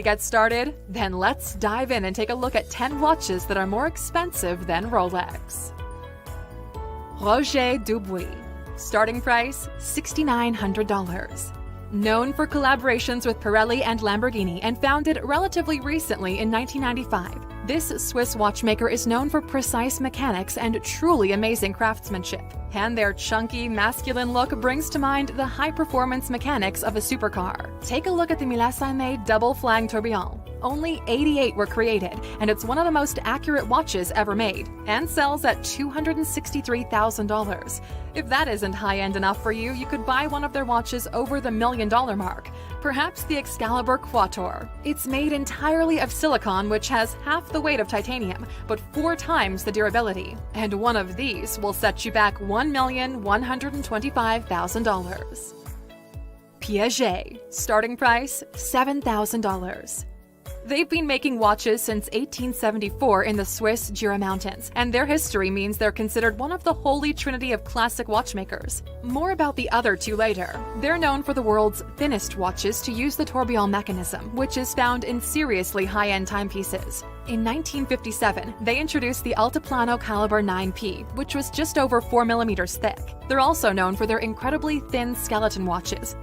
Get started? Then let's dive in and take a look at 10 watches that are more expensive than Rolex. Roger Dubuis. Starting price $6,900. Known for collaborations with Pirelli and Lamborghini and founded relatively recently in 1995, this Swiss watchmaker is known for precise mechanics and truly amazing craftsmanship. And their chunky, masculine look brings to mind the high-performance mechanics of a supercar. Take a look at the Millasime double flag tourbillon. Only 88 were created, and it's one of the most accurate watches ever made, and sells at $263,000. If that isn't high-end enough for you, you could buy one of their watches over the $1 million mark. Perhaps the Excalibur Quator. It's made entirely of silicon, which has half the weight of titanium, but 4 times the durability. And one of these will set you back $1,125,000. Piaget. Starting price $7,000. They've been making watches since 1874 in the Swiss Jura Mountains, and their history means they're considered one of the holy trinity of classic watchmakers. More about the other two later. They're known for the world's thinnest watches to use the tourbillon mechanism, which is found in seriously high-end timepieces. In 1957, they introduced the Altiplano Caliber 9P, which was just over 4 millimeters thick. They're also known for their incredibly thin skeleton watches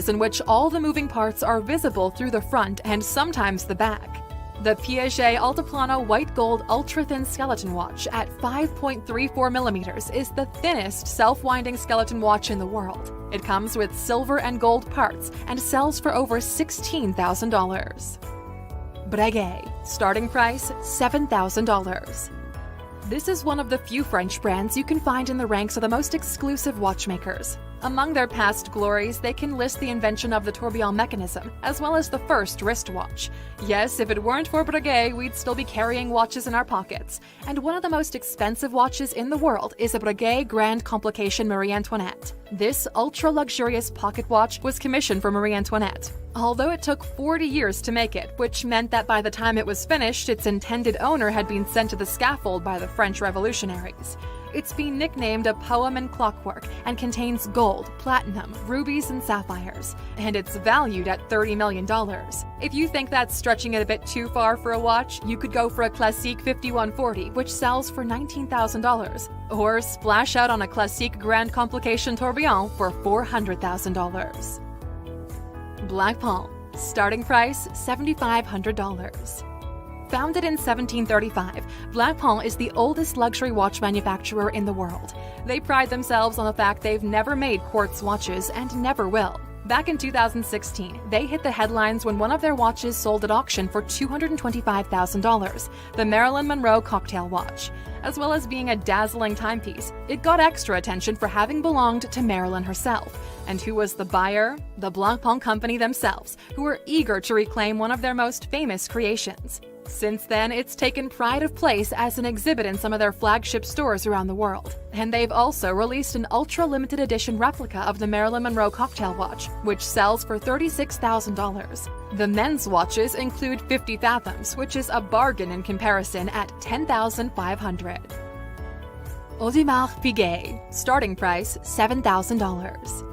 in which all the moving parts are visible through the front and sometimes the back. The Piaget Altiplano White Gold Ultra-Thin Skeleton Watch at 5.34 millimeters is the thinnest self-winding skeleton watch in the world. It comes with silver and gold parts and sells for over $16,000. Breguet. Starting price $7,000. This is one of the few French brands you can find in the ranks of the most exclusive watchmakers. Among their past glories, they can list the invention of the tourbillon mechanism, as well as the first wristwatch. Yes, if it weren't for Breguet, we'd still be carrying watches in our pockets. And one of the most expensive watches in the world is a Breguet Grand Complication Marie Antoinette. This ultra-luxurious pocket watch was commissioned for Marie Antoinette, although it took 40 years to make it, which meant that by the time it was finished, its intended owner had been sent to the scaffold by the French revolutionaries. It's been nicknamed a poem in clockwork and contains gold, platinum, rubies, and sapphires, and it's valued at $30 million. If you think that's stretching it a bit too far for a watch, you could go for a Classique 5140, which sells for $19,000, or splash out on a Classique Grand Complication Tourbillon for $400,000. Black Palm. Starting price $7,500. Founded in 1735, Black Palm is the oldest luxury watch manufacturer in the world. They pride themselves on the fact they've never made quartz watches and never will. Back in 2016, they hit the headlines when one of their watches sold at auction for $225,000, the Marilyn Monroe cocktail watch. As well as being a dazzling timepiece, it got extra attention for having belonged to Marilyn herself. And who was the buyer? The Black Palm Company themselves, who were eager to reclaim one of their most famous creations. Since then, it's taken pride of place as an exhibit in some of their flagship stores around the world. And they've also released an ultra-limited edition replica of the Marilyn Monroe cocktail watch, which sells for $36,000. The men's watches include 50 fathoms, which is a bargain in comparison at $10,500. Audemars Piguet. Starting price $7,000.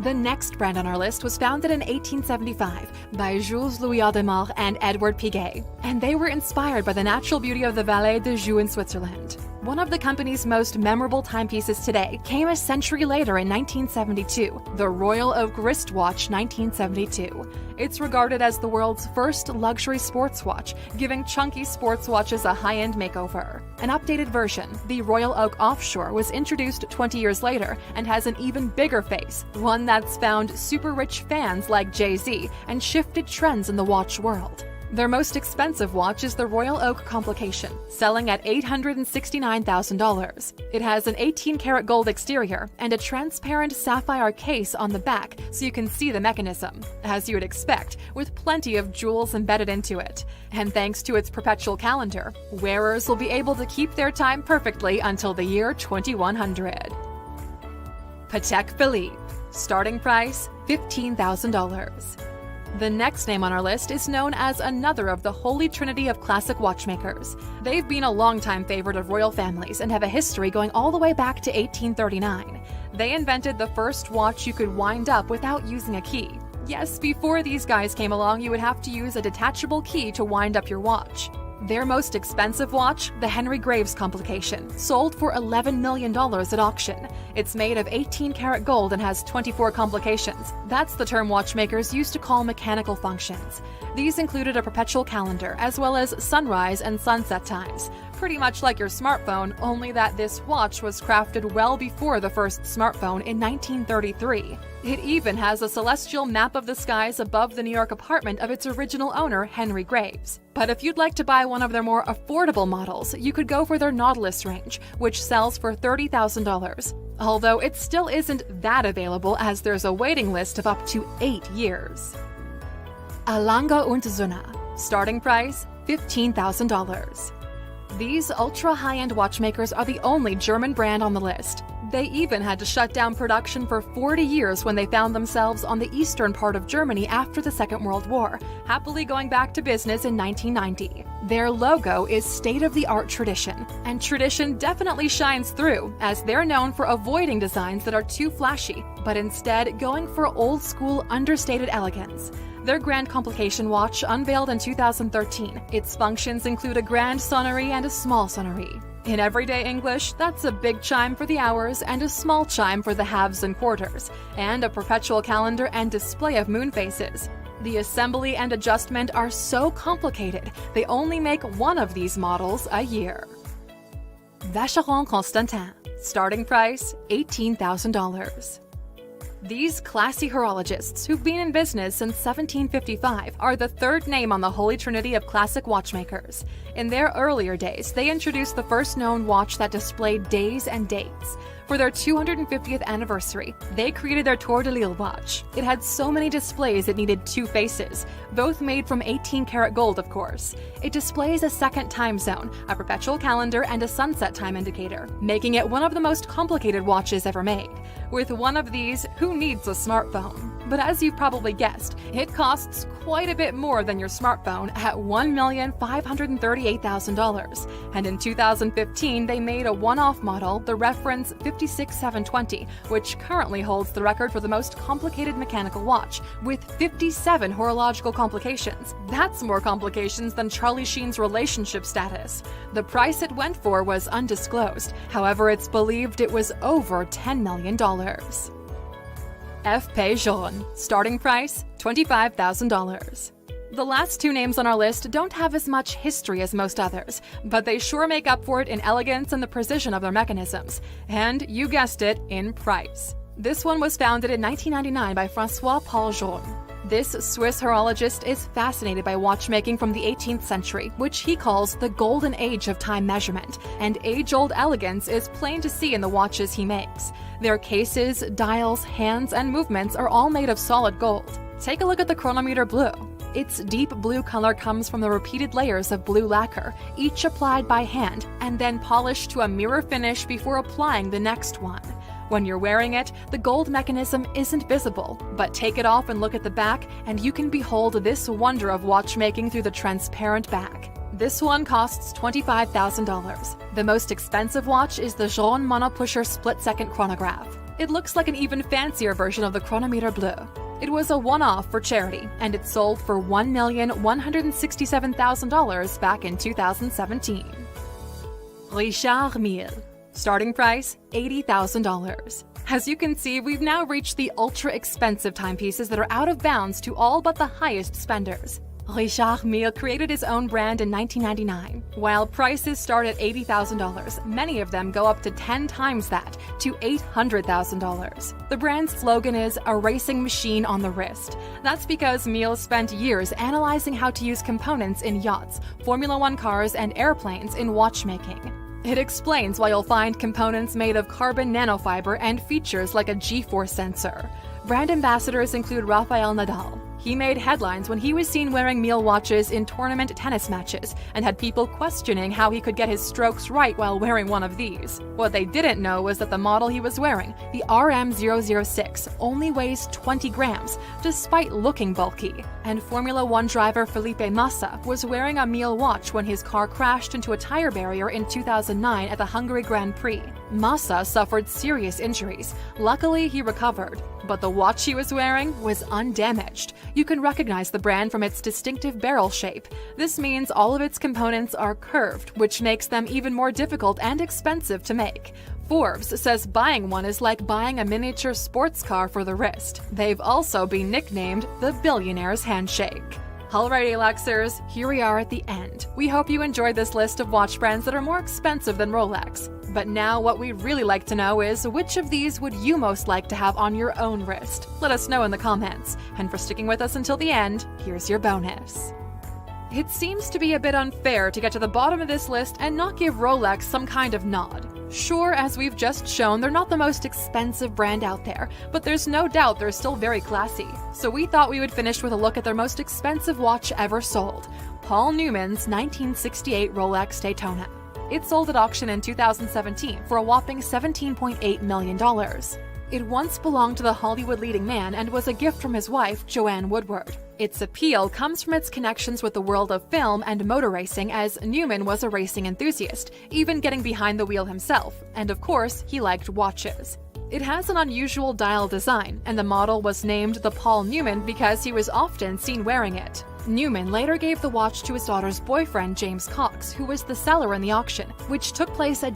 The next brand on our list was founded in 1875 by Jules Louis Audemars and Edward Piguet, and they were inspired by the natural beauty of the Vallée de Joux in Switzerland. One of the company's most memorable timepieces today came a century later in 1972, the Royal Oak wristwatch 1972. It's regarded as the world's first luxury sports watch, giving chunky sports watches a high-end makeover. An updated version, the Royal Oak Offshore, was introduced 20 years later and has an even bigger face, one that's found super rich fans like Jay-Z and shifted trends in the watch world. Their most expensive watch is the Royal Oak Complication, selling at $869,000. It has an 18-karat gold exterior and a transparent sapphire case on the back so you can see the mechanism, as you would expect, with plenty of jewels embedded into it. And thanks to its perpetual calendar, wearers will be able to keep their time perfectly until the year 2100. Patek Philippe. Starting price $15,000. The next name on our list is known as another of the holy trinity of classic watchmakers. They've been a longtime favorite of royal families and have a history going all the way back to 1839. They invented the first watch you could wind up without using a key. Yes, before these guys came along, you would have to use a detachable key to wind up your watch. Their most expensive watch, the Henry Graves complication, sold for $11 million at auction. It's made of 18-karat gold and has 24 complications. That's the term watchmakers used to call mechanical functions. These included a perpetual calendar, as well as sunrise and sunset times. Pretty much like your smartphone, only that this watch was crafted well before the first smartphone in 1933. It even has a celestial map of the skies above the New York apartment of its original owner, Henry Graves. But if you'd like to buy one of their more affordable models, you could go for their Nautilus range, which sells for $30,000. Although it still isn't that available, as there's a waiting list of up to 8 years. A Lange und Söhne. Starting price, $15,000. These ultra-high-end watchmakers are the only German brand on the list. They even had to shut down production for 40 years when they found themselves on the eastern part of Germany after the Second World War, happily going back to business in 1990. Their logo is state-of-the-art tradition, and tradition definitely shines through, as they're known for avoiding designs that are too flashy, but instead going for old-school, understated elegance. Their Grand Complication watch unveiled in 2013. Its functions include a grand sonnerie and a small sonnerie. In everyday English, that's a big chime for the hours and a small chime for the halves and quarters, and a perpetual calendar and display of moon phases. The assembly and adjustment are so complicated, they only make one of these models a year. Vacheron Constantin. Starting price, $18,000. These classy horologists, who've been in business since 1755, are the third name on the holy trinity of classic watchmakers. In their earlier days, they introduced the first known watch that displayed days and dates. For their 250th anniversary, they created their Tour de Lille watch. It had so many displays it needed 2 faces, both made from 18-karat gold, of course. It displays a second time zone, a perpetual calendar, and a sunset time indicator, making it one of the most complicated watches ever made. With one of these, who needs a smartphone? But as you've probably guessed, it costs quite a bit more than your smartphone at $1,538,000. And in 2015, they made a one-off model, the reference 56720, which currently holds the record for the most complicated mechanical watch, with 57 horological complications. That's more complications than Charlie Sheen's relationship status. The price it went for was undisclosed. However, it's believed it was over $10 million. F.P. Jaune. Starting price, $25,000. The last 2 names on our list don't have as much history as most others, but they sure make up for it in elegance and the precision of their mechanisms. And, you guessed it, in price. This one was founded in 1999 by François-Paul Jaune. This Swiss horologist is fascinated by watchmaking from the 18th century, which he calls the golden age of time measurement, and age-old elegance is plain to see in the watches he makes. Their cases, dials, hands, and movements are all made of solid gold. Take a look at the chronometer blue. Its deep blue color comes from the repeated layers of blue lacquer, each applied by hand, and then polished to a mirror finish before applying the next one. When you're wearing it, the gold mechanism isn't visible, but take it off and look at the back, and you can behold this wonder of watchmaking through the transparent back. This one costs $25,000. The most expensive watch is the Jaune Monopusher split-second chronograph. It looks like an even fancier version of the chronometer bleu. It was a one-off for charity, and it sold for $1,167,000 back in 2017. Richard Mille. Starting price, $80,000. As you can see, we've now reached the ultra-expensive timepieces that are out of bounds to all but the highest spenders. Richard Mille created his own brand in 1999. While prices start at $80,000, many of them go up to 10 times that, to $800,000. The brand's slogan is, "A racing machine on the wrist." That's because Mille spent years analyzing how to use components in yachts, Formula One cars, and airplanes in watchmaking. It explains why you'll find components made of carbon nanofiber and features like a G-force sensor. Brand ambassadors include Rafael Nadal. He made headlines when he was seen wearing Mille watches in tournament tennis matches and had people questioning how he could get his strokes right while wearing one of these. What they didn't know was that the model he was wearing, the RM006, only weighs 20 grams, despite looking bulky. And Formula One driver Felipe Massa was wearing a Mille watch when his car crashed into a tire barrier in 2009 at the Hungary Grand Prix. Massa suffered serious injuries. Luckily, he recovered. But the watch she was wearing was undamaged. You can recognize the brand from its distinctive barrel shape. This means all of its components are curved, which makes them even more difficult and expensive to make. Forbes says buying one is like buying a miniature sports car for the wrist. They've also been nicknamed the billionaire's handshake. Alrighty, Luxers, here we are at the end. We hope you enjoyed this list of watch brands that are more expensive than Rolex. But now what we'd really like to know is which of these would you most like to have on your own wrist? Let us know in the comments. And for sticking with us until the end, here's your bonus. It seems to be a bit unfair to get to the bottom of this list and not give Rolex some kind of nod. Sure, as we've just shown, they're not the most expensive brand out there, but there's no doubt they're still very classy. So we thought we would finish with a look at their most expensive watch ever sold, Paul Newman's 1968 Rolex Daytona. It sold at auction in 2017 for a whopping $17.8 million. It once belonged to the Hollywood leading man and was a gift from his wife, Joanne Woodward. Its appeal comes from its connections with the world of film and motor racing, as Newman was a racing enthusiast, even getting behind the wheel himself, and of course, he liked watches. It has an unusual dial design, and the model was named the Paul Newman because he was often seen wearing it. Newman later gave the watch to his daughter's boyfriend, James Cox, who was the seller in the auction, which took place a